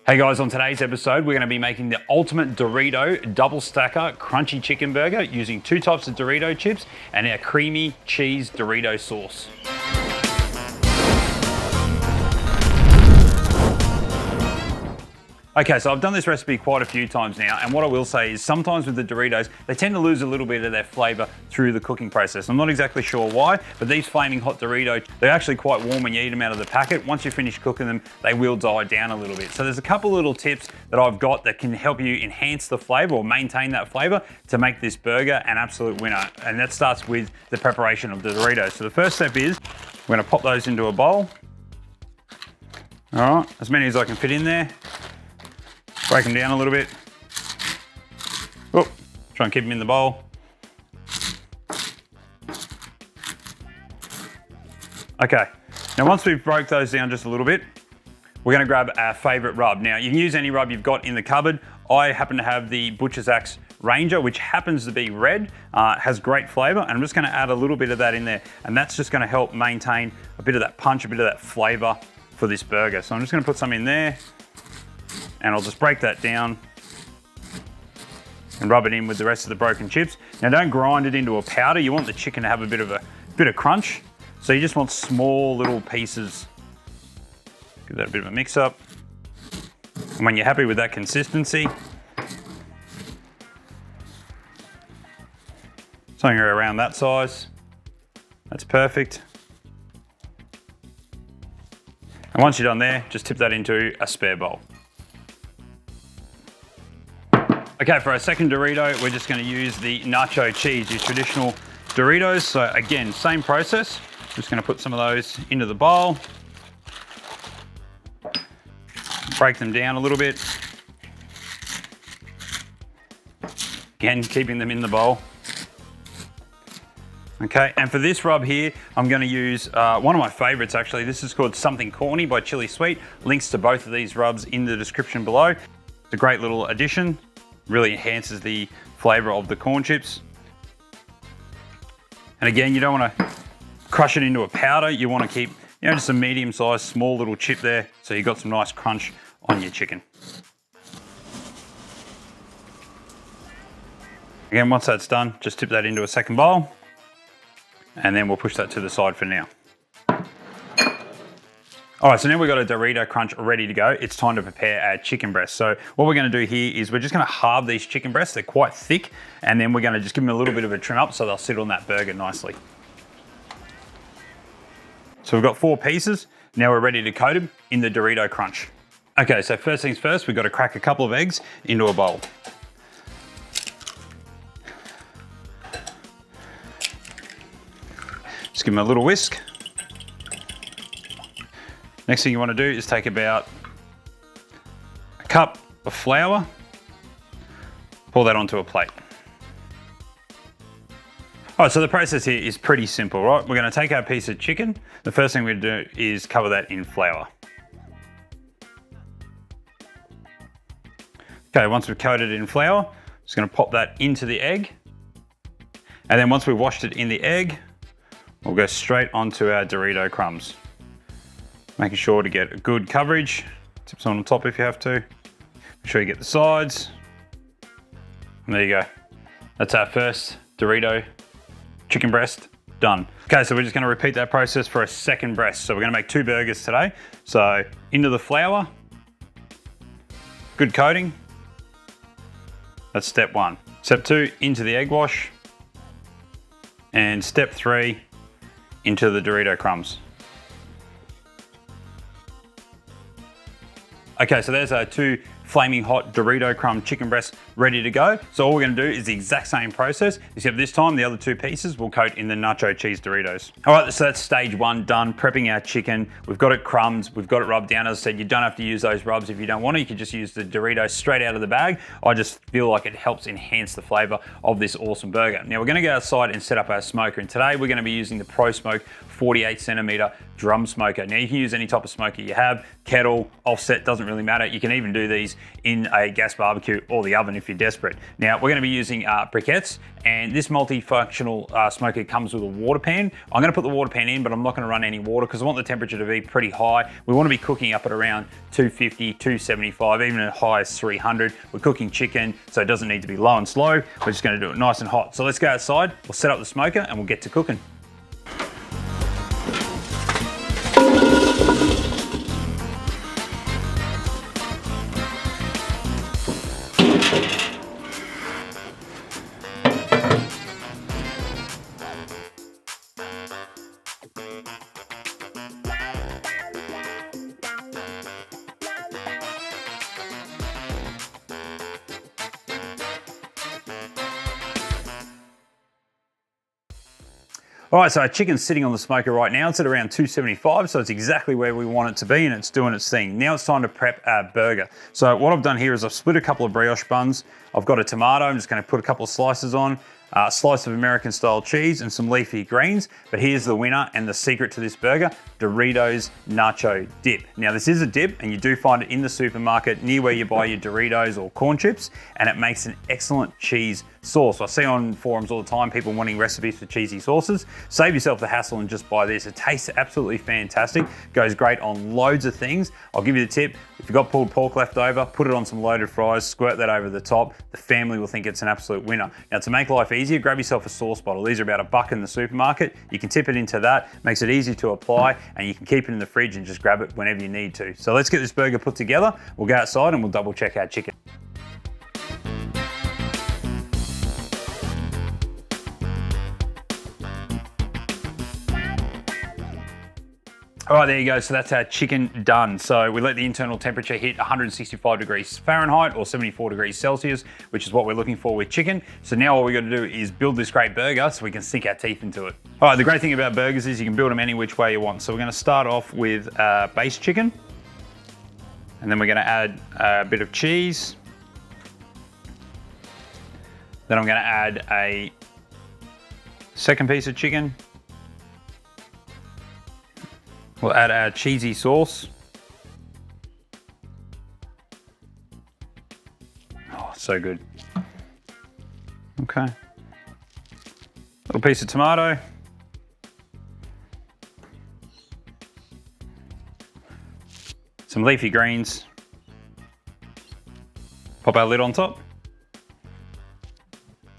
Hey guys, on today's episode, we're going to be making the ultimate Dorito double stacker crunchy chicken burger using two types of Dorito chips and our creamy cheese Dorito sauce. Okay, so I've done this recipe quite a few times now, and what I will say is sometimes with the Doritos, they tend to lose a little bit of their flavor through the cooking process. I'm not exactly sure why, but these Flamin Hot Dorito, they're actually quite warm when you eat them out of the packet. Once you finish cooking them, they will die down a little bit. So there's a couple little tips that I've got that can help you enhance the flavor or maintain that flavor to make this burger an absolute winner. And that starts with the preparation of the Doritos. So the first step is, we're gonna pop those into a bowl. All right, as many as I can fit in there. Break them down a little bit. Oh, try and keep them in the bowl. Okay, now once we've broke those down just a little bit, we're gonna grab our favorite rub. Now you can use any rub you've got in the cupboard. I happen to have the Butcher's Axe Ranger, which happens to be red, has great flavor, and I'm just gonna add a little bit of that in there, and that's just gonna help maintain a bit of that punch, a bit of that flavor for this burger. So I'm just gonna put some in there, and I'll just break that down and rub it in with the rest of the broken chips. Now don't grind it into a powder. You want the chicken to have a bit of crunch. So you just want small little pieces. Give that a bit of a mix up. And when you're happy with that consistency, something around that size, that's perfect. And once you're done there, just tip that into a spare bowl. Okay, for our second Dorito, we're just gonna use the Nacho Cheese, your traditional Doritos. So again, same process. Just gonna put some of those into the bowl. Break them down a little bit. Again, keeping them in the bowl. Okay, and for this rub here, I'm gonna use one of my favorites actually. This is called Something Corny by Chili Sweet. Links to both of these rubs in the description below. It's a great little addition. Really enhances the flavor of the corn chips. And again, you don't want to crush it into a powder. You want to keep, just a medium-sized, small little chip there, so you've got some nice crunch on your chicken. Again, once that's done, just tip that into a second bowl, and then we'll push that to the side for now. All right, so now we've got a Dorito Crunch ready to go. It's time to prepare our chicken breasts. So what we're gonna do here is we're just gonna halve these chicken breasts. They're quite thick, and then we're gonna just give them a little bit of a trim up so they'll sit on that burger nicely. So we've got 4 pieces. Now we're ready to coat them in the Dorito Crunch. Okay, so first things first, we've got to crack a couple of eggs into a bowl. Just give them a little whisk. Next thing you want to do is take about a cup of flour, pour that onto a plate. All right, so the process here is pretty simple, right? We're going to take our piece of chicken. The first thing we're going to do is cover that in flour. Okay, once we've coated it in flour, just going to pop that into the egg. And then once we've washed it in the egg, we'll go straight onto our Dorito crumbs. Making sure to get a good coverage. Tip some on top if you have to. Make sure you get the sides. And there you go. That's our first Dorito chicken breast done. Okay, so we're just gonna repeat that process for a second breast. So we're gonna make 2 burgers today. So into the flour, good coating. That's step 1. Step 2, into the egg wash. And step 3, into the Dorito crumbs. Okay, so there's our 2 Flaming Hot Dorito crumb chicken breasts ready to go. So all we're gonna do is the exact same process, except this time the other 2 pieces we'll coat in the Nacho Cheese Doritos. All right, so that's stage 1 done, prepping our chicken. We've got it crumbed, we've got it rubbed down. As I said, you don't have to use those rubs if you don't want to. You can just use the Doritos straight out of the bag. I just feel like it helps enhance the flavor of this awesome burger. Now we're gonna go outside and set up our smoker, and today we're gonna be using the Pro Smoke 48 centimeter drum smoker. Now you can use any type of smoker you have, kettle, offset, doesn't really matter. You can even do these in a gas barbecue or the oven if you're desperate. Now we're going to be using briquettes, and this multifunctional smoker comes with a water pan. I'm going to put the water pan in, but I'm not going to run any water because I want the temperature to be pretty high. We want to be cooking up at around 250, 275, even as high as 300. We're cooking chicken, so it doesn't need to be low and slow. We're just going to do it nice and hot. So let's go outside, we'll set up the smoker and we'll get to cooking. All right, so our chicken's sitting on the smoker right now. It's at around 275, so it's exactly where we want it to be, and it's doing its thing. Now it's time to prep our burger. So what I've done here is I've split a couple of brioche buns. I've got a tomato. I'm just going to put a couple of slices on, a slice of American style cheese and some leafy greens. But here's the winner and the secret to this burger: Doritos Nacho Dip. Now this is a dip, and you do find it in the supermarket near where you buy your Doritos or corn chips, and it makes an excellent cheese sauce. I see on forums all the time people wanting recipes for cheesy sauces. Save yourself the hassle and just buy this. It tastes absolutely fantastic. Goes great on loads of things. I'll give you the tip: if you've got pulled pork left over, put it on some loaded fries, squirt that over the top. The family will think it's an absolute winner. Now to make life easier, grab yourself a sauce bottle. These are about $1 in the supermarket. You can tip it into that, makes it easy to apply, and you can keep it in the fridge and just grab it whenever you need to. So let's get this burger put together. We'll go outside and we'll double check our chicken. All right, there you go. So that's our chicken done. So we let the internal temperature hit 165 degrees Fahrenheit or 74 degrees Celsius, which is what we're looking for with chicken. So now all we got to do is build this great burger so we can sink our teeth into it. All right, the great thing about burgers is you can build them any which way you want. So we're going to start off with base chicken, and then we're going to add a bit of cheese. Then I'm going to add a second piece of chicken. We'll add our cheesy sauce. Oh, so good. Okay. Little piece of tomato. Some leafy greens. Pop our lid on top.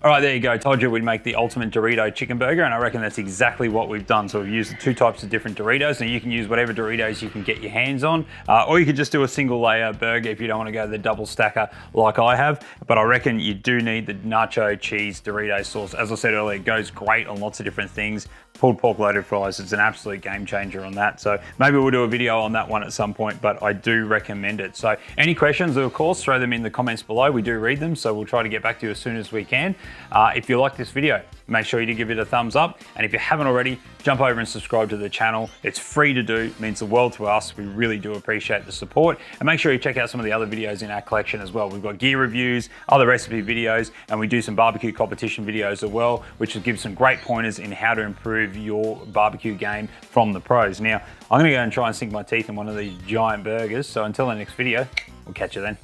All right, there you go. Told you we'd make the ultimate Dorito chicken burger, and I reckon that's exactly what we've done. So we've used the two types of different Doritos, and you can use whatever Doritos you can get your hands on, or you could just do a single layer burger if you don't want to go the double stacker like I have. But I reckon you do need the Nacho Cheese Dorito sauce. As I said earlier, it goes great on lots of different things. Pulled pork loaded fries, it's an absolute game changer on that. So maybe we'll do a video on that one at some point, but I do recommend it. So any questions, of course, throw them in the comments below. We do read them, so we'll try to get back to you as soon as we can. If you like this video, make sure you do give it a thumbs up. And if you haven't already, jump over and subscribe to the channel. It's free to do, it means the world to us. We really do appreciate the support. And make sure you check out some of the other videos in our collection as well. We've got gear reviews, other recipe videos, and we do some barbecue competition videos as well, which will give some great pointers in how to improve your barbecue game from the pros. Now, I'm gonna go and try and sink my teeth in one of these giant burgers. So until the next video, we'll catch you then.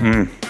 Mmm.